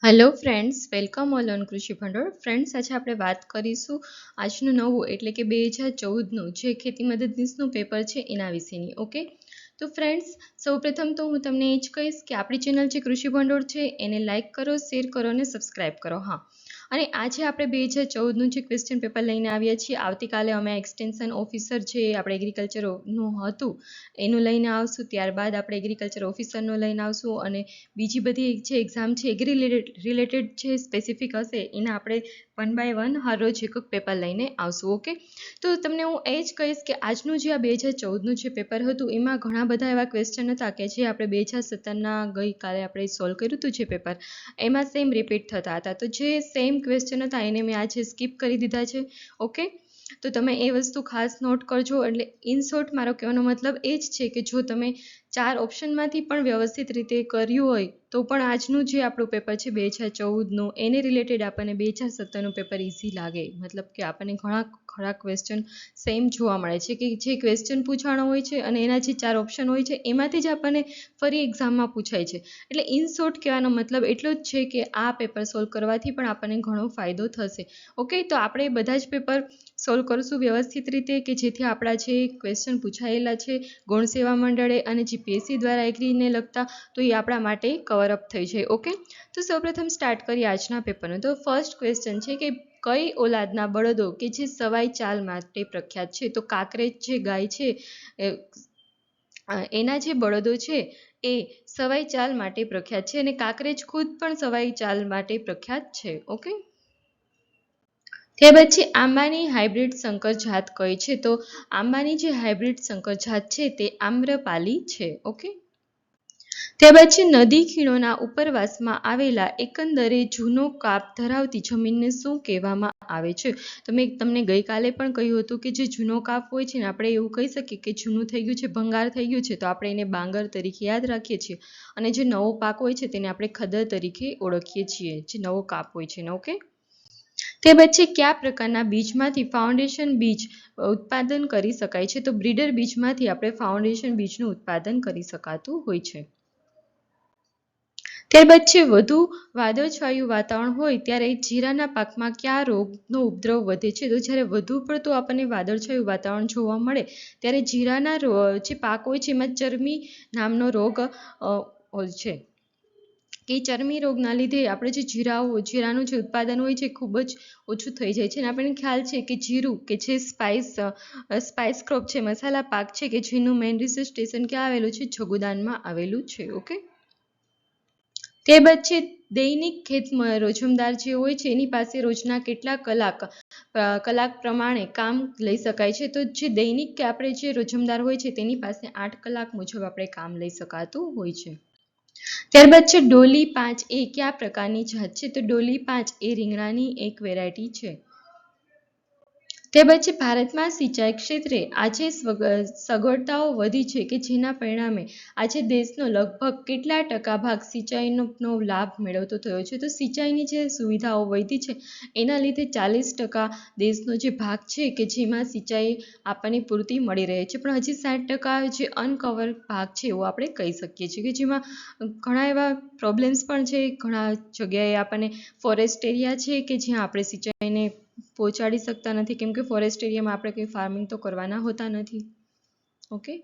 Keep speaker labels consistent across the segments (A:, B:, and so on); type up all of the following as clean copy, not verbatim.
A: Hello friends, welcome all on કૃષિ ભંડોળ. Friends, આજે આપણે વાત કરીશું આજનું નવું એટલે કે 2014નું જે ખેતી મદદનીશનું પેપર છે એના વિશેની. ઓકે, તો ફ્રેન્ડ્સ, સૌપ્રથમ તો હું તમને એ જ કહીશ કે આપણી ચેનલ જે કૃષિ ભંડોળ છે એને લાઇક કરો, શેર કરો અને સબસ્ક્રાઈબ કરો. હા, અને આજે આપણે 2014નું જે ક્વેશ્ચન પેપર લઈને આવ્યા છીએ. આવતીકાલે અમે એક્સટેન્શન ઓફિસર જે આપણે એગ્રીકલ્ચરનું હતું એનું લઈને આવશું, ત્યારબાદ આપણે એગ્રીકલ્ચર ઓફિસરનું લઈને આવશું, અને બીજી બધી જે એક્ઝામ છે એગ્રી રિલેટેડ જે સ્પેસિફિક હશે એના આપણે 1 by 1 હર રોજ એક પેપર લઈને આવશું. ઓકે, તો તમને હું એ જ કહીશ કે આજનું જે આ 2014નું જે પેપર હતું એમાં ઘણા બધા એવા ક્વેશ્ચન હતા કે જે આપણે 2017ના ગઈકાલે આપણે સોલ્વ કર્યું હતું જે પેપર, એમાં સેમ રિપીટ થતા હતા. તો જે સેમ ક્વેશ્ચન હતા એને મેં આજે સ્કીપ કરી દીધા છે. ઓકે, તો તમે એ વસ્તુ ખાસ નોટ કરજો. એટલે ઇન શોર્ટ મારો કહેવાનો મતલબ એ જ છે કે જો તમે 4 ઓપ્શનમાંથી પણ વ્યવસ્થિત રીતે કર્યું હોય તો પણ આજનું જે આપણું પેપર છે 2014નું એને રિલેટેડ આપણને 2017નું પેપર ઇઝી લાગે. મતલબ કે આપણને ઘણા ખરા ક્વેશ્ચન સેમ જોવા મળે છે કે જે ક્વેશ્ચન પૂછાણો હોય છે અને એના જે 4 ઓપ્શન હોય છે એમાંથી જ આપણને ફરી એક્ઝામમાં પૂછાય છે. એટલે ઇન શોર્ટ કહેવાનો મતલબ એટલો જ છે કે આ પેપર સોલ્વ કરવાથી પણ આપણને ઘણો ફાયદો થશે. ઓકે, તો આપણે બધા જ પેપર સોલ્વ કરીશું વ્યવસ્થિત રીતે કે જેથી આપણા જે ક્વેશ્ચન પૂછાયેલા છે ગૌણ સેવા મંડળે અને જીપીએસસી દ્વારા એગ્રીને લગતા, તો એ આપણા માટે કવર અપ થઈ જાય. ઓકે, તો સૌપ્રથમ સ્ટાર્ટ કરીએ આજના પેપરનું. તો ફર્સ્ટ ક્વેશ્ચન છે કે કઈ ઓલાદના બળદો કે જે સવાઈ ચાલ માટે પ્રખ્યાત છે? તો કાંકરેજ જે ગાય છે એના જે બળદો છે એ સવાઈ ચાલ માટે પ્રખ્યાત છે, અને કાંકરેજ ખુદ પણ સવાઈ ચાલ માટે પ્રખ્યાત છે. ઓકે, ત્યાર પછી આંબાની હાઇબ્રિડ સંકર જાત કઈ છે? તો આંબાની જે હાઇબ્રિડ સંકર જાત છે તે આમ્રપાલી છે. ઓકે, ત્યાર પછી નદી ખીણોના ઉપરવાસમાં આવેલા એકંદરે જૂનો કાપ ધરાવતી જમીનને શું કહેવામાં આવે છે? તો મેં તમને ગઈકાલે પણ કહ્યું હતું કે જે જૂનો કાપ હોય છે ને, આપણે એવું કહી શકીએ કે જૂનું થઈ ગયું છે, ભંગાર થઈ ગયું છે, તો આપણે એને બાંગર તરીકે યાદ રાખીએ છીએ, અને જે નવો પાક હોય છે તેને આપણે ખદર તરીકે ઓળખીએ છીએ, જે નવો કાપ હોય છે. ઓકે, તે પછી કયા પ્રકારના બીજમાંથી ફાઉન્ડેશન બીજ ઉત્પાદન કરી શકાય છે? તો બ્રીડર બીજમાંથી આપણે ફાઉન્ડેશન બીજનું ઉત્પાદન કરી શકાતું હોય છે. ત્યાર પછી વધુ વાદળછાયું વાતાવરણ હોય ત્યારે જીરાના પાકમાં કયા રોગનો ઉપદ્રવ વધે છે? તો જ્યારે વધુ પડતું આપણને વાદળછાયું વાતાવરણ જોવા મળે ત્યારે જીરાના જે પાક હોય છે એમાં ચરમી નામનો રોગ હોય છે, કે ચરમી રોગના લીધે આપણે જે જીરાનું જે ઉત્પાદન હોય છે ખૂબ જ ઓછું થઈ જાય છે. અને આપણને ખ્યાલ છે કે જીરું કે જે સ્પાઇસ ક્રોપ છે, મસાલા પાક છે, કે જેનું મેઇન રિસર્ચ સ્ટેશન ક્યાં આવેલું છે? જગુદાનમાં આવેલું છે. ઓકે, તે બાદ છે દૈનિક ખેત રોજમદાર જે હોય છે એની પાસે રોજના કેટલા કલાક પ્રમાણે કામ લઈ શકાય છે? તો જે દૈનિક કે આપણે જે રોજમદાર હોય છે તેની પાસે 8 કલાક મુજબ આપણે કામ લઈ શકાતું હોય છે. ત્યારબાદ છે ડોલી 5 એ કયા પ્રકારની જાત છે? તો ડોલી 5 એ રીંગણાની એક વેરાયટી છે. તે પછી ભારતમાં સિંચાઈ ક્ષેત્રે આજે સગવડતાઓ વધી છે કે જેના પરિણામે આજે દેશનો લગભગ કેટલા ટકા ભાગ સિંચાઈનો લાભ મેળવતો થયો છે? તો સિંચાઈની જે સુવિધાઓ વધી છે એના લીધે 40% દેશનો જે ભાગ છે કે જેમાં સિંચાઈ આપણને પૂરતી મળી રહે છે, પણ હજી 60% જે અનકવર ભાગ છે એવો આપણે કહી શકીએ છીએ, કે જેમાં ઘણા એવા પ્રોબ્લેમ્સ પણ છે. ઘણા જગ્યાએ આપણને ફોરેસ્ટ એરિયા છે કે જ્યાં આપણે સિંચાઈને પહોંચાડી શકતા નથી, કેમ કે ફોરેસ્ટ એરિયામાં આપણે કંઈ ફાર્મિંગ તો કરવાના હોતા નથી. ઓકે,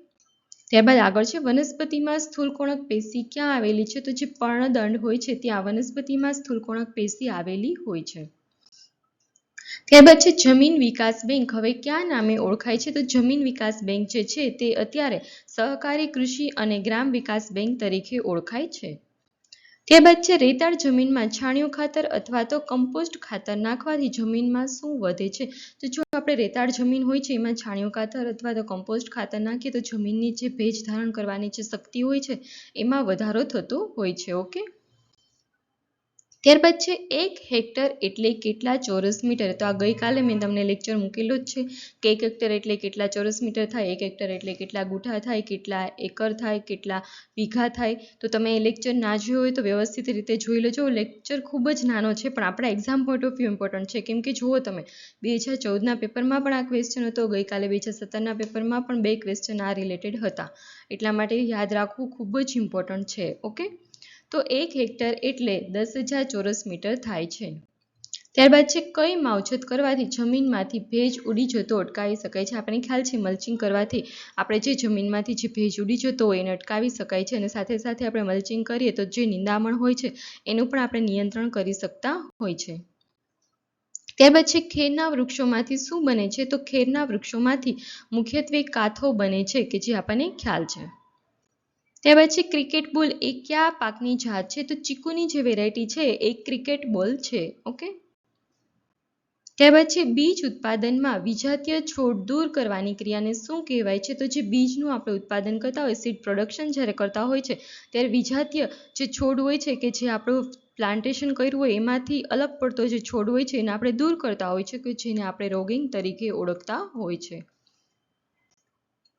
A: ત્યારબાદ આગળ છે વનસ્પતિમાં સ્થૂલકોણક પેશી ક્યાં આવેલી છે? તો જે પર્ણદંડ હોય છે ત્યાં વનસ્પતિમાં સ્થૂલકોણક પેશી આવેલી હોય છે. ત્યારબાદ છે જમીન વિકાસ બેંક હવે કયા નામે ઓળખાય છે? તો જમીન વિકાસ બેંક જે છે તે અત્યારે સહકારી કૃષિ અને ગ્રામ વિકાસ બેંક તરીકે ઓળખાય છે. ત્યારબાદ છે રેતાળ જમીનમાં છાણિયું ખાતર અથવા તો કમ્પોસ્ટ ખાતર નાખવાથી જમીનમાં શું વધે છે? તો જો આપણે રેતાળ જમીન હોય છે એમાં છાણિયું ખાતર અથવા તો કમ્પોસ્ટ ખાતર નાખીએ તો જમીનની જે ભેજ ધારણ કરવાની જે શક્તિ હોય છે એમાં વધારો થતો હોય છે. ઓકે, ત્યારબાદ છે 1 હેક્ટર એટલે કેટલા ચોરસ મીટર? તો આ ગઈકાલે મેં તમને લેક્ચર મૂકેલો જ છે કે 1 હેક્ટર એટલે કેટલા ચોરસ મીટર થાય, 1 હેક્ટર એટલે કેટલા ગુઠા થાય, કેટલા એકર થાય, કેટલા વીઘા થાય. તો તમે એ લેક્ચર ના જોયો હોય તો વ્યવસ્થિત રીતે જોઈ લેજો. લેક્ચર ખૂબ જ નાનો છે પણ આપણા exam point of view important છે, કેમ કે જુઓ તમે 2014ના પેપરમાં પણ આ ક્વેશ્ચન હતો, ગઈકાલે 2017ના પેપરમાં પણ 2 ક્વેશ્ચન આ રિલેટેડ હતા, એટલા માટે યાદ રાખવું ખૂબ જ ઇમ્પોર્ટન્ટ છે. ઓકે, તો 1 હેક્ટર એટલે 10,000 ચોરસ મીટર થાય છે. ત્યારબાદ છે કઈ માવજત કરવાથી જમીનમાંથી ભેજ ઉડી જતો અટકાવી શકાય છે. આપણને ખ્યાલ છે મલ્ચિંગ કરવાથી આપણે જે જમીનમાંથી જે ભેજ ઉડી જતો હોય એને અટકાવી શકાય છે અને સાથે સાથે આપણે મલ્ચિંગ કરીએ તો જે નિંદામણ હોય છે એનું પણ આપણે નિયંત્રણ કરી શકતા હોય છે. ત્યારબાદ છે ખેરના વૃક્ષોમાંથી શું બને છે? તો ખેરના વૃક્ષોમાંથી મુખ્યત્વે કાથો બને છે કે જે આપણને ખ્યાલ છે. ત્યારબાદ છે ક્રિકેટ બોલ એ કયા પાકની જાત છે? તો ચીકુની જે વેરાયટી છે એ ક્રિકેટ બોલ છે. ઓકે. ત્યારબાદ છે બીજ ઉત્પાદનમાં વિજાતીય છોડ દૂર કરવાની ક્રિયાને શું કહેવાય છે? તો જે બીજનું આપણે ઉત્પાદન કરતા હોય સીડ પ્રોડક્શન જ્યારે કરતા હોય છે ત્યારે વિજાતીય જે છોડ હોય છે કે જે આપણું પ્લાન્ટેશન કર્યું હોય એમાંથી અલગ પડતો જે છોડ હોય છે એને આપણે દૂર કરતા હોય છે કે જેને આપણે રોગિંગ તરીકે ઓળખતા હોય છે.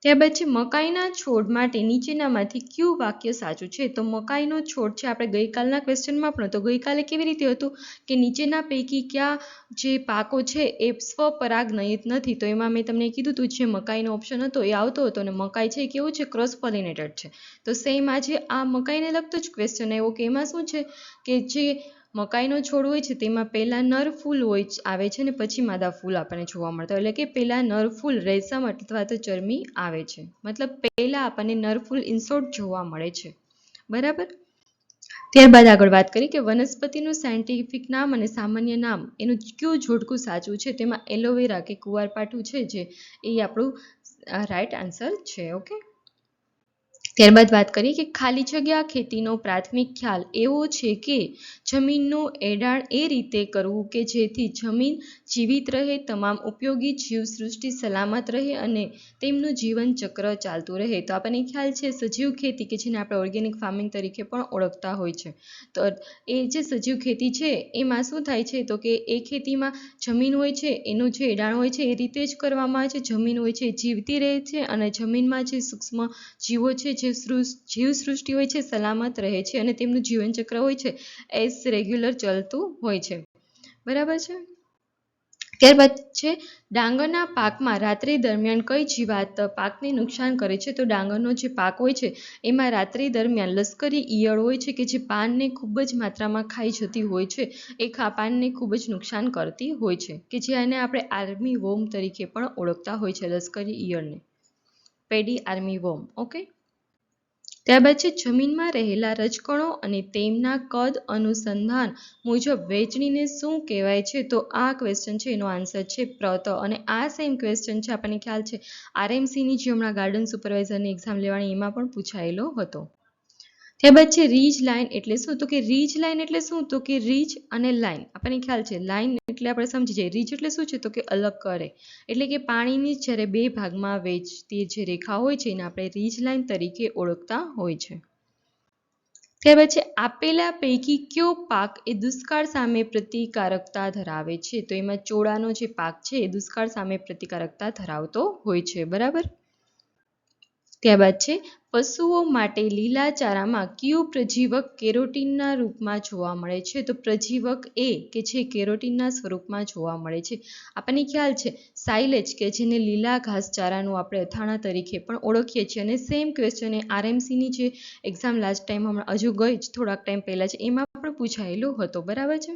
A: ત્યારબાદ છે મકાઈના છોડ માટે નીચેનામાંથી કયું વાક્ય સાચું છે? તો મકાઈનો છોડ છે આપણે ગઈકાલના ક્વેશ્ચનમાં પણ તો ગઈકાલે કેવી રીતે હતું કે નીચેના પૈકી કયા જે પાકો છે એ સ્વપરાગનયિત નથી, તો એમાં મેં તમને કીધું હતું જે મકાઈનો ઓપ્શન હતો એ આવતો હતો અને મકાઈ છે કેવું છે ક્રોસ પોલિનેટેડ છે. તો સેમ આજે આ મકાઈને લગતો જ ક્વેશ્ચન આવ્યો કે એમાં શું છે કે જે મકાઈનો છોડ હોય છે તેમાં પહેલા નર ફૂલ આવે છે ને પછી માદા ફૂલ આપણને જોવા મળતા હોય, એટલે કે પહેલા નર ફૂલ રેશમ અથવા તો ચરમી આવે છે, મતલબ પહેલા આપણને નર ફૂલ ઇન્સોર્ટ જોવા મળે છે. બરાબર. ત્યારબાદ આગળ વાત કરી કે વનસ્પતિનું સાયન્ટિફિક નામ અને સામાન્ય નામ એનું કયું જોડકું સાચું છે? તેમાં એલોવેરા કે કુવારપાઠું છે જે એ આપણું રાઈટ આન્સર છે. ઓકે. ત્યારબાદ વાત કરીએ કે ખાલી જગ્યા ખેતીનો પ્રાથમિક ખ્યાલ એવો છે કે જમીનનું એડાણ એ રીતે કરવું કે જેથી જમીન જીવિત રહે, તમામ ઉપયોગી જીવસૃષ્ટિ સલામત રહે અને તેમનું જીવન ચક્ર ચાલતું રહે. તો આપણને ખ્યાલ છે સજીવ ખેતી કે જેને આપણે ઓર્ગેનિક ફાર્મિંગ તરીકે પણ ઓળખતા હોય છે. તો એ જે સજીવ ખેતી છે એમાં શું થાય છે તો કે એ ખેતીમાં જમીન હોય છે એનું જે એડાણ હોય છે એ રીતે જ કરવામાં આવે છે. જમીન હોય છે જીવતી રહે છે અને જમીનમાં જે સૂક્ષ્મ જીવો છે જે જીવસૃષ્ટિ હોય છે સલામત રહે છે અને તેમનું જીવનચક્ર હોય છે એઝ રેગ્યુલર ચાલતું હોય છે. બરાબર છે. ત્યારબાદ છે ડાંગરના પાકમાં રાત્રિ દરમિયાન કઈ જીવાત પાકને નુકસાન કરે છે? તો ડાંગરનો જે પાક હોય છે એમાં રાત્રિ દરમિયાન લશ્કરી ઈયળ હોય છે કે જે પાનને ખૂબ જ માત્રામાં ખાઈ જતી હોય છે, એ પાનને ખૂબ જ નુકસાન કરતી હોય છે કે જેને આપણે આર્મી વોર્મ તરીકે પણ ઓળખતા હોય છે, લશ્કરી ઈયળને પેડી આર્મી વોર્મ. ઓકે. ત્યારબાદ છે જમીનમાં રહેલા રજકણો અને તેમના કદ અનુસંધાન મુજબ વહેંચણીને શું કહેવાય છે? તો આ ક્વેશ્ચન છે એનો આન્સર છે પ્રત અને આ સેમ ક્વેશ્ચન છે આપણને ખ્યાલ છે RMCની જે હમણાં ગાર્ડન સુપરવાઇઝરની એક્ઝામ લેવાની એમાં પણ પૂછાયેલો હતો. ત્યારબાદ છે રીજ લાઇન એટલે શું? તો કે રીજ લાઇન એટલે શું? તો કે રીજ અને લાઇન આપણને ખ્યાલ છે. લાઇન એટલે આપણે સમજી જઈએ, રીજ એટલે શું છે તો કે અલગ કરે, એટલે કે પાણીની જ્યારે બે ભાગમાં વહેંચતી જે રેખા હોય છે એને આપણે રીજ લાઇન તરીકે ઓળખતા હોય છે. ત્યારબાદ છે આપેલા પૈકી કયો પાક એ દુષ્કાળ સામે પ્રતિકારકતા ધરાવે છે? તો એમાં ચોળાનો જે પાક છે એ દુષ્કાળ સામે પ્રતિકારકતા ધરાવતો હોય છે. બરાબર. ત્યારબાદ છે પશુઓ માટે લીલા ચારામાં કયું પ્રજીવક કેરોટીનના રૂપમાં જોવા મળે છે? તો પ્રજીવક એ કે જે કેરોટીનના સ્વરૂપમાં જોવા મળે છે. આપણને ખ્યાલ છે સાઇલેજ કે જેને લીલા ઘાસચારાનું આપણે અથાણા તરીકે પણ ઓળખીએ છીએ અને સેમ ક્વેશ્ચન એ RMCની જે એક્ઝામ લાસ્ટ ટાઈમ હમણાં હજુ ગઈ જ થોડાક ટાઈમ પહેલા છે એમાં પણ પૂછાયેલો હતો. બરાબર છે.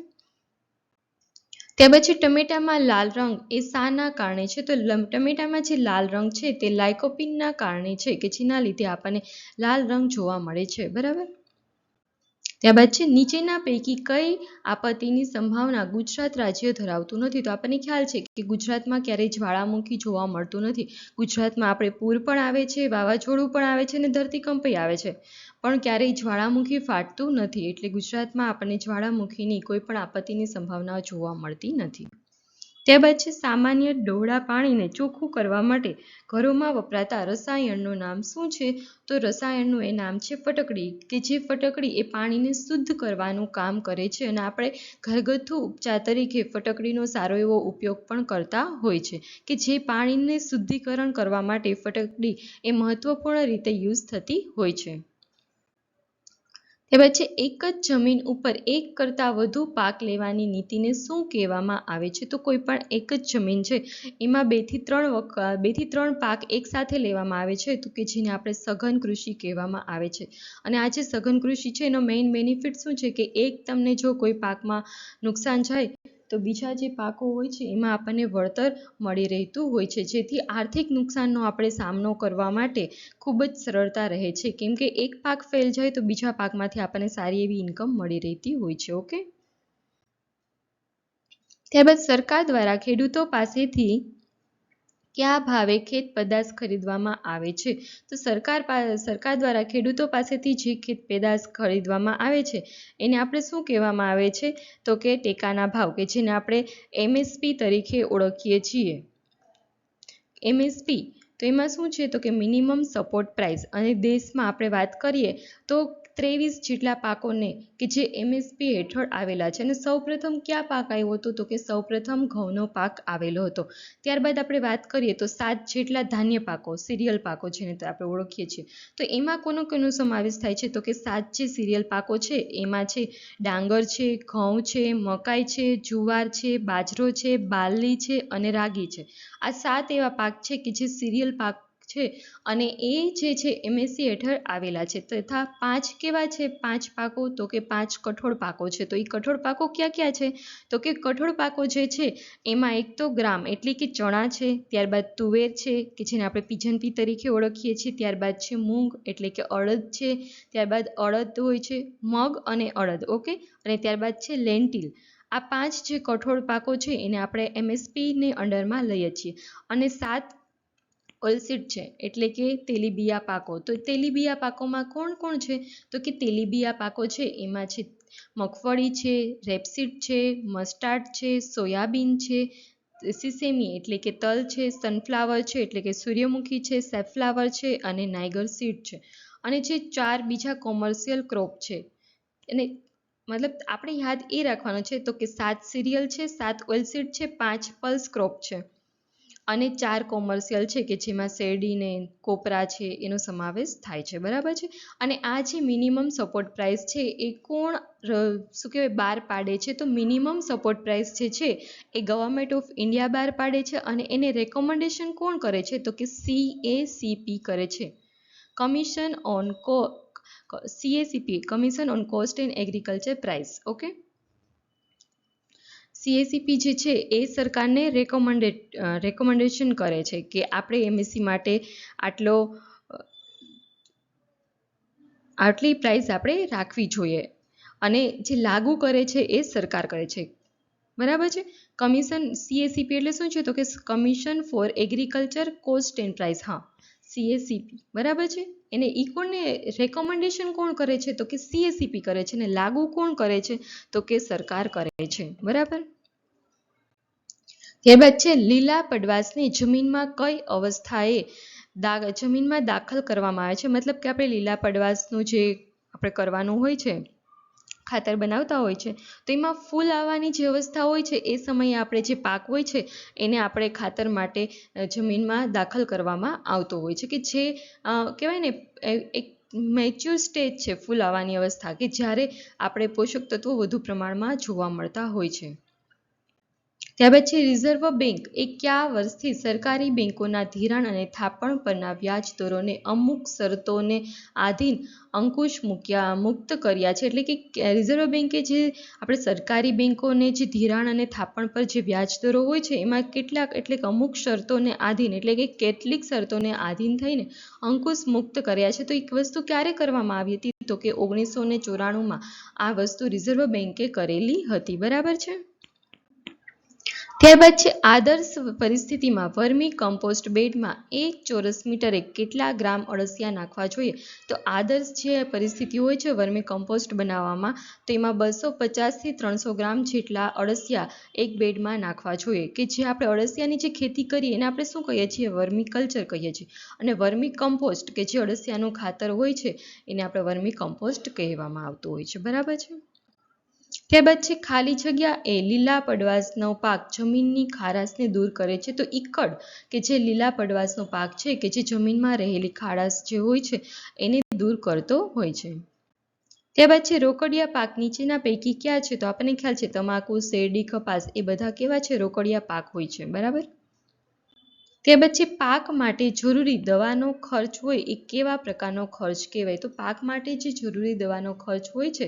A: ત્યાર પછી ટમેટામાં લાલ રંગ એ શાના કારણે છે? તો ટમેટામાં જે લાલ રંગ છે તે લાઇકોપિનના કારણે છે કે જેના લીધે આપણને લાલ રંગ જોવા મળે છે. બરાબર. ત્યારબાદ છે નીચેના પૈકી કઈ આપત્તિની સંભાવના ગુજરાત રાજ્ય ધરાવતું નથી? તો આપણને ખ્યાલ છે કે ગુજરાતમાં ક્યારેય જ્વાળામુખી જોવા મળતું નથી. ગુજરાતમાં આપણે પૂર પણ આવે છે, વાવાઝોડું પણ આવે છે અને ધરતીકંપ આવે છે, પણ ક્યારેય જ્વાળામુખી ફાટતું નથી. એટલે ગુજરાતમાં આપણને જ્વાળામુખીની કોઈ પણ આપત્તિની સંભાવના જોવા મળતી નથી. ત્યારબાદ છે સામાન્ય ડોળા પાણીને ચોખ્ખું કરવા માટે ઘરોમાં વપરાતા રસાયણનું નામ શું છે? તો રસાયણનું એ નામ છે ફટકડી, કે જે ફટકડી એ પાણીને શુદ્ધ કરવાનું કામ કરે છે અને આપણે ઘરગથ્થુ ઉપચાર તરીકે ફટકડીનો સારો એવો ઉપયોગ પણ કરતા હોય છે કે જે પાણીને શુદ્ધિકરણ કરવા માટે ફટકડી એ મહત્વપૂર્ણ રીતે યુઝ થતી હોય છે. ત્યારબાદ છે એક જ જમીન ઉપર એક કરતાં વધુ પાક લેવાની નીતિને શું કહેવામાં આવે છે? તો કોઈ પણ એક જ જમીન છે એમાં 2 થી 3 પાક એકસાથે લેવામાં આવે છે તો કે જેને આપણે સઘન કૃષિ કહેવામાં આવે છે. અને આ જે સઘન કૃષિ છે એનો મેઇન બેનિફિટ શું છે કે એક તમને જો કોઈ પાકમાં નુકસાન જાય તો બીજા જે પાકો હોય છે એમાં આપણને વળતર મળી રહેતું હોય છે, જેથી આર્થિક નુકસાનનો આપણે સામનો કરવા માટે ખૂબ જ સરળતા રહે છે, કેમ કે એક પાક ફેલ જાય તો બીજા પાકમાંથી આપણને સારી એવી ઇન્કમ મળી રહેતી હોય છે. ઓકે, ત્યારબાદ સરકાર દ્વારા ખેડૂતો પાસેથી કયા ભાવે ખેત પેદાશ ખરીદવામાં આવે છે? તો સરકાર દ્વારા ખેડૂતો પાસેથી જે ખેત પેદાશ ખરીદવામાં આવે છે એને આપણે શું કહેવામાં આવે છે? તો કે ટેકાના ભાવ, કે જેને આપણે MSP તરીકે ઓળખીએ છીએ. MSP તો એમાં શું છે તો કે મિનિમમ સપોર્ટ પ્રાઇસ, અને દેશમાં આપણે વાત કરીએ તો 23 જેટલા પાકોને કે જે MSP હેઠળ આવેલા છે. અને સૌપ્રથમ કયા પાક આવ્યો હતો? તો કે સૌપ્રથમ ઘઉંનો પાક આવેલો હતો. ત્યારબાદ આપણે વાત કરીએ તો 7 જેટલા ધાન્ય પાકો, સિરિયલ પાકો જેને આપણે ઓળખીએ છીએ, તો એમાં કોનો સમાવેશ થાય છે? તો કે 7 જે સિરિયલ પાકો છે એમાં છે ડાંગર છે, ઘઉં છે, મકાઈ છે, જુવાર છે, બાજરો છે, બાર્લી છે અને રાગી છે. આ 7 એવા પાક છે કે જે સિરિયલ પાક છે અને એ જે છે MSP હેઠળ આવેલા છે. તથા 5 કેવા છે? 5 પાકો, તો કે 5 કઠોળ પાકો છે. તો એ કઠોળ પાકો ક્યાં ક્યાં છે? તો કે કઠોળ પાકો જે છે એમાં એક તો ગ્રામ એટલે કે ચણા છે, ત્યારબાદ તુવેર છે કે જેને આપણે પિજનપી તરીકે ઓળખીએ છીએ, ત્યારબાદ છે મૂંગ એટલે કે અડદ છે, ત્યારબાદ અડદ હોય છે, મગ અને અડદ. ઓકે, અને ત્યારબાદ છે લેન્ટિલ. આ 5 જે કઠોળ પાકો છે એને આપણે MSPને અંડરમાં લઈએ છીએ. અને 7 ઓઇલસીડ છે એટલે કે તેલીબિયા પાકો. તો તેલીબિયા પાકોમાં કોણ કોણ છે? તો કે તેલીબિયા પાકો છે એમાં છે મગફળી છે, રેપસીડ છે, મસ્ટાર્ડ છે, સોયાબીન છે, સિસેમી એટલે કે તલ છે, સનફ્લાવર છે એટલે કે સૂર્યમુખી છે, સેફ્લાવર છે અને નાઇગર સીડ છે. અને જે 4 બીજા કોમર્શિયલ ક્રોપ છે, અને મતલબ આપણે યાદ એ રાખવાનું છે તો કે 7 સિરિયલ છે, 7 ઓઇલસીડ છે, 5 પલ્સ ક્રોપ છે અને 4 કોમર્શિયલ છે કે જેમાં શેરડી ને કોપરા છે એનો સમાવેશ થાય છે. બરાબર છે. અને આ જે મિનિમમ સપોર્ટ પ્રાઇસ છે એ કોણ શું કહેવાય બહાર પાડે છે? તો મિનિમમ સપોર્ટ પ્રાઇસ જે છે એ ગવર્મેન્ટ ઓફ ઇન્ડિયા બહાર પાડે છે. અને એને રેકમેન્ડેશન કોણ કરે છે? તો કે CACP કરે છે, commission on CACP, commission on cost and agriculture price. Okay, CACP જે છે એ સરકારને રેકમેન્ડેશન કરે છે કે આપણે MSP માટે આટલી પ્રાઇસ આપણે રાખવી જોઈએ, અને જે લાગુ કરે છે એ સરકાર કરે છે. બરાબર છે. કમિશન CACP એટલે શું છે? તો કે commission four agriculture cost and price. હા, CACP. બરાબર છે. એને કોણને રેકમેન્ડેશન કોણ કરે છે? તો કે CACP કરે છે. અને લાગુ કોણ કરે છે? તો કે સરકાર કરે છે. બરાબર. ત્યારબાદ છે લીલા પડવાશને જમીનમાં કઈ અવસ્થાએ જમીનમાં દાખલ કરવામાં આવે છે? મતલબ કે આપણે લીલા પડવાશનું જે આપણે કરવાનું હોય છે, ખાતર બનાવતા હોય છે, તો એમાં ફૂલ આવવાની જે અવસ્થા હોય છે એ સમયે આપણે જે પાક હોય છે એને આપણે ખાતર માટે જમીનમાં દાખલ કરવામાં આવતો હોય છે, કે જે કહેવાય ને એક મેચ્યોર સ્ટેજ છે ફૂલ આવવાની અવસ્થા, કે જ્યારે આપણે પોષક તત્વો વધુ પ્રમાણમાં જોવા મળતા હોય છે. ત્યારબાદ છે રિઝર્વ બેંક એ કયા વર્ષથી સરકારી બેંકોના ધિરાણ અને થાપણ પરના વ્યાજ દરોને અમુક શરતોને આધીન અંકુશ મુક્ત કર્યા છે? એટલે કે રિઝર્વ બેંકે જે આપણે સરકારી બેંકોને જે ધિરાણ અને થાપણ પર જે વ્યાજ દરો હોય છે એમાં કેટલાક એટલે કે અમુક શરતોને આધીન એટલે કે કેટલીક શરતોને આધીન થઈને અંકુશ મુક્ત કર્યા છે. તો એક વસ્તુ ક્યારે કરવામાં આવી હતી? તો કે 1994માં આ વસ્તુ રિઝર્વ બેંકે કરેલી હતી. બરાબર છે. ત્યારબાદ છે આદર્શ પરિસ્થિતિમાં વર્મી કમ્પોસ્ટ બેડમાં 1 ચોરસ મીટરે કેટલા ગ્રામ અળસિયા નાખવા જોઈએ? તો આદર્શ જે પરિસ્થિતિ હોય છે વર્મી કમ્પોસ્ટ બનાવવામાં, તો એમાં 250 થી 300 ગ્રામ જેટલા અળસિયા એક બેડમાં નાખવા જોઈએ. કે જે આપણે અળસિયાની જે ખેતી કરીએ એને આપણે શું કહીએ છીએ? વર્મી કલ્ચર કહીએ છીએ. અને વર્મી કમ્પોસ્ટ કે જે અળસિયાનું ખાતર હોય છે એને આપણે વર્મી કમ્પોસ્ટ કહેવામાં આવતું હોય છે. બરાબર છે. ત્યારબાદ છે ખાલી જગ્યા એ લીલા પડવાશનો પાક જમીનની ખારાશને દૂર કરે છે. તો ઈકડ કે જે લીલા પડવાશનો પાક છે કે જે જમીનમાં રહેલી ખારાશ જે હોય છે એને દૂર કરતો હોય છે. ત્યારબાદ છે રોકડિયા પાક નીચેના પૈકી ક્યાં છે? તો આપણને ખ્યાલ છે તમાકુ, શેરડી, કપાસ એ બધા કેવા છે? રોકડિયા પાક હોય છે, બરાબર. ત્યારબાદ છે પાક માટે જરૂરી દવાનો ખર્ચ હોય એ કેવા પ્રકારનો ખર્ચ કહેવાય? તો પાક માટે જે જરૂરી દવાનો ખર્ચ હોય છે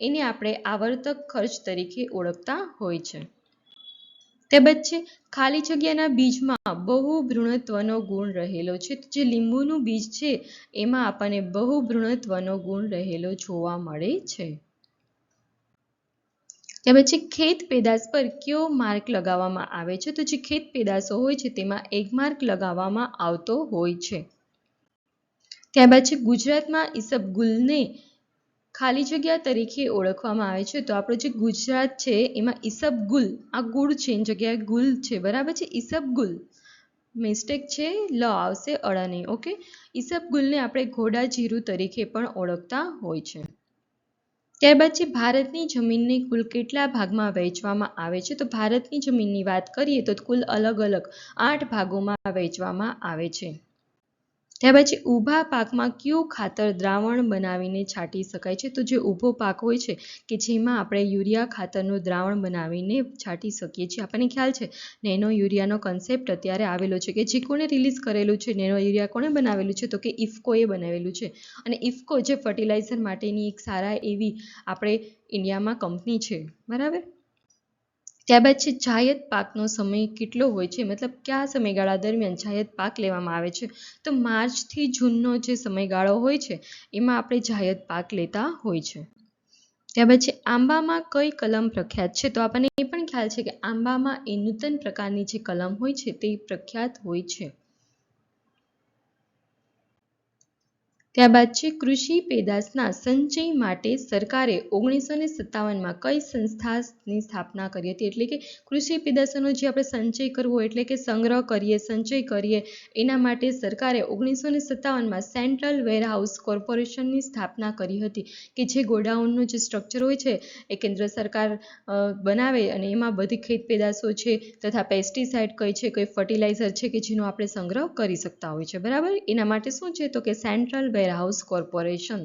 A: એને આપણે આવર્તક ખર્ચ તરીકે ઓળખતા હોય છે. ત્યારબાદ છે ખાલી જગ્યાના બીજમાં બહુભૃણત્વનો ગુણ રહેલો છે. તો જે લીંબુનું બીજ છે એમાં આપણને બહુભૃણત્વનો ગુણ રહેલો જોવા મળે છે. ત્યાર પછી ખેત પેદાશ પર કયો માર્ક લગાવવામાં આવે છે? તો જે ખેત પેદાશો હોય છે તેમાં 1 માર્ક લગાવવામાં આવતો હોય છે. ત્યારબાદ છે ગુજરાતમાં ઈસબગુલને ખાલી જગ્યા તરીકે ઓળખવામાં આવે છે. તો આપણો જે ગુજરાત છે એમાં ઈસબગુલ, આ ગુળ છે એની જગ્યાએ ગુલ છે, બરાબર છે. ઈસબગુલ મિસ્ટેક છે, લ આવશે, અળ નહીં. ઓકે, ઈસબગુલને આપણે ઘોડા જીરું તરીકે પણ ઓળખતા હોય છે. ત્યારબાદ છે ભારતની જમીનને કુલ કેટલા ભાગમાં વહેંચવામાં આવે છે? તો ભારતની જમીનની વાત કરીએ તો કુલ અલગ અલગ 8 ભાગોમાં વહેંચવામાં આવે છે. ત્યાર પછી ઊભા પાકમાં કયું ખાતર દ્રાવણ બનાવીને છાંટી શકાય છે? તો જે ઊભો પાક હોય છે કે જેમાં આપણે યુરિયા ખાતરનું દ્રાવણ બનાવીને છાંટી શકીએ છીએ. આપણને ખ્યાલ છે નેનો યુરિયાનો કન્સેપ્ટ અત્યારે આવેલો છે કે જે કોણે રિલીઝ કરેલું છે? નેનો યુરિયા કોણે બનાવેલું છે? તો કે ઇફકોએ બનાવેલું છે. અને ઇફકો જે ફર્ટિલાઇઝર માટેની એક સારા એવી આપણે ઇન્ડિયામાં કંપની છે, બરાબર. ત્યારબાદ છે જાયદ પાકનો સમય કેટલો હોય છે? મતલબ કયા સમયગાળા દરમિયાન જાયદ પાક લેવામાં આવે છે? તો માર્ચથી જૂનનો જે સમયગાળો હોય છે એમાં આપણે જાયદ પાક લેતા હોય છે. ત્યારબાદ છે આંબામાં કઈ કલમ પ્રખ્યાત છે? તો આપણને એ પણ ખ્યાલ છે કે આંબામાં એ નૂતન પ્રકારની જે કલમ હોય છે તે પ્રખ્યાત હોય છે. ત્યારબાદ છે કૃષિ પેદાશના સંચય માટે સરકારે 1957માં કઈ સંસ્થાની સ્થાપના કરી હતી? એટલે કે કૃષિ પેદાશોનો જે આપણે સંચય કરવો એટલે કે સંગ્રહ કરીએ, સંચય કરીએ, એના માટે સરકારે 1957માં સેન્ટ્રલ વેરહાઉસ કોર્પોરેશનની સ્થાપના કરી હતી કે જે ગોડાઉનનું જે સ્ટ્રક્ચર હોય છે એ કેન્દ્ર સરકાર બનાવે અને એમાં બધી ખેત પેદાશો છે તથા પેસ્ટિસાઇડ કઈ છે, કઈ ફર્ટિલાઇઝર છે કે જેનો આપણે સંગ્રહ કરી શકતા હોય છે, બરાબર. એના માટે શું છે? તો કે સેન્ટ્રલ વેરહાઉસ કોર્પોરેશન.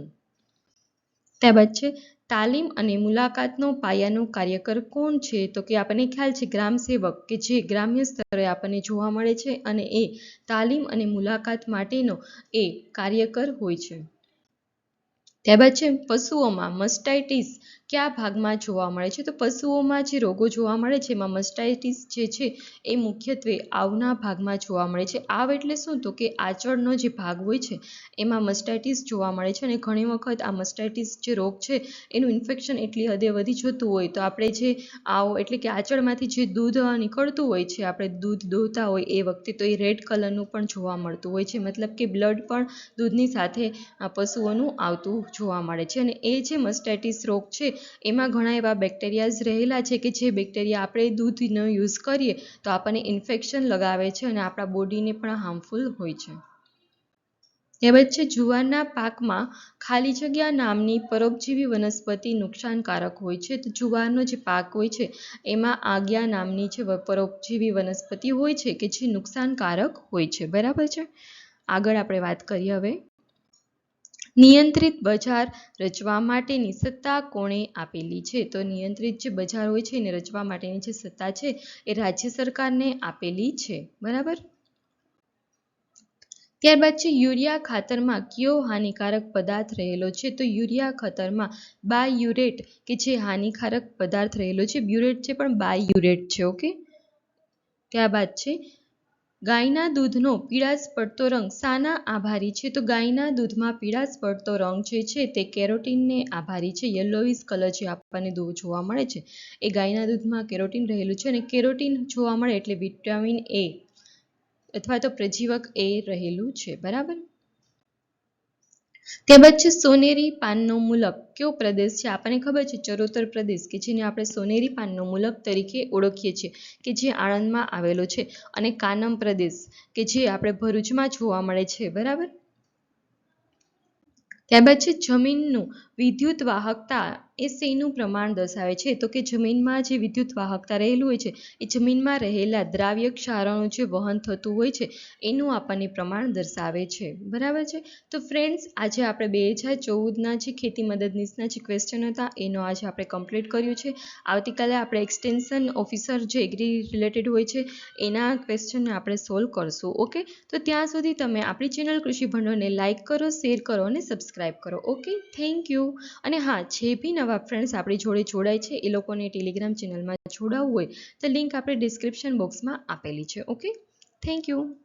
A: ત્યારબાદ છે તાલીમ અને મુલાકાતનો પાયાનો કાર્યકર કોણ છે? તો કે આપણને ખ્યાલ છે ગ્રામ સેવક કે જે ગ્રામ્ય સ્તરે આપણને જોવા મળે છે અને એ તાલીમ અને મુલાકાત માટેનો એ કાર્યકર હોય છે. ત્યારબાદ છે પશુઓમાં મસ્ટાઇટિસ કયા ભાગમાં જોવા મળે છે? તો પશુઓમાં જે રોગો જોવા મળે છે એમાં મસ્ટાઇટિસ જે છે એ મુખ્યત્વે આવના ભાગમાં જોવા મળે છે. આવ એટલે શું? તો કે આંચળનો જે ભાગ હોય છે એમાં મસ્ટાઇટિસ જોવા મળે છે અને ઘણી વખત આ મસ્ટાઇટિસ જે રોગ છે એનું ઇન્ફેક્શન એટલી હદે વધી જતું હોય તો આપણે જે આવ એટલે કે આંચળમાંથી જે દૂધ નીકળતું હોય છે, આપણે દૂધ દોહતા હોય એ વખતે તો એ રેડ કલરનું પણ જોવા મળતું હોય છે. મતલબ કે બ્લડ પણ દૂધની સાથે પશુઓનું આવતું જોવા મળે છે. અને એ જે મસ્ટાઇટિસ રોગ છે એમાં ઘણા એવા બેક્ટેરિયાઝ રહેલા છે કે જે બેક્ટેરિયા આપણે દૂધનો યુઝ કરીએ તો આપણને ઇન્ફેક્શન લગાવે છે અને આપણા બોડીને પણ હાર્મફુલ હોય છે. ત્યારબાદ છે જુવારના પાકમાં ખાલી જગ્યા નામની પરોપજીવી વનસ્પતિ નુકસાનકારક હોય છે. તો જુવારનો જે પાક હોય છે એમાં આગિયા નામની જે પરોપજીવી વનસ્પતિ હોય છે કે જે નુકસાનકારક હોય છે, બરાબર છે. આગળ આપણે વાત કરીએ હવે નિયંત્રિત બજાર રચવા માટેની સત્તા કોણે આપેલી છે? તો નિયંત્રિત જે બજાર હોય છે એને રચવા માટેની જે સત્તા છે એ રાજ્ય સરકારને આપેલી છે, બરાબર. ત્યારબાદ છે યુરિયા ખાતરમાં કયો હાનિકારક પદાર્થ રહેલો છે? તો યુરિયા ખાતરમાં બાયયુરેટ કે જે હાનિકારક પદાર્થ રહેલો છે, બ્યુરેટ છે પણ બાયયુરેટ છે. ઓકે. ત્યારબાદ છે ગાયના દૂધનો પીળાશ પડતો રંગ શાના આભારી છે? તો ગાયના દૂધમાં પીળાશ પડતો રંગ જે છે તે કેરોટીનને આભારી છે. યલોઇશ કલર જે આપણને જોવા મળે છે એ ગાયના દૂધમાં કેરોટીન રહેલું છે અને કેરોટીન જોવા મળે એટલે વિટામિન એ અથવા તો પ્રજીવક એ રહેલું છે, બરાબર. ત્યારબાદ છે સોનેરી પાનનો મુલક કયો પ્રદેશ છે? આપણને ખબર છે ચરોતર પ્રદેશ કે જેને આપણે સોનેરી પાનનો મુલક તરીકે ઓળખીએ છીએ કે જે આણંદમાં આવેલો છે, અને કાનમ પ્રદેશ કે જે આપણે ભરૂચમાં જોવા મળે છે, બરાબર. ત્યારબાદ છે જમીનનું વિદ્યુત વાહકતા એ શેનું પ્રમાણ દર્શાવે છે? તો કે જમીનમાં જે વિદ્યુત વાહકતા રહેલું હોય છે એ જમીનમાં રહેલા દ્રાવ્ય ક્ષારોનું જે વહન થતું હોય છે એનું આપણને પ્રમાણ દર્શાવે છે. બરાબર છે. તો ફ્રેન્ડ્સ, આજે આપણે 2014ના જે ખેતી મદદનીશના જે ક્વેશ્ચન હતા એનો આજે આપણે કમ્પ્લીટ કર્યું છે. આવતીકાલે આપણે એક્સટેન્શન ઓફિસર જે એગ્રી રિલેટેડ હોય છે એના ક્વેશ્ચનને આપણે સોલ્વ કરશું. ઓકે, તો ત્યાં સુધી તમે આપણી ચેનલ કૃષિ ભંડોળને લાઇક કરો, શેર કરો અને સબસ્ક્રાઈબ કરો. Okay, thank you. અને હા, જે બી નવા ફ્રેન્ડ્સ આપણી જોડે જોડાય છે એ લોકોને ટેલિગ્રામ ચેનલમાં જોડાવવું હોય તો લિંક આપણે ડિસ્ક્રિપ્શન બોક્સમાં આપેલી છે. Okay, thank you.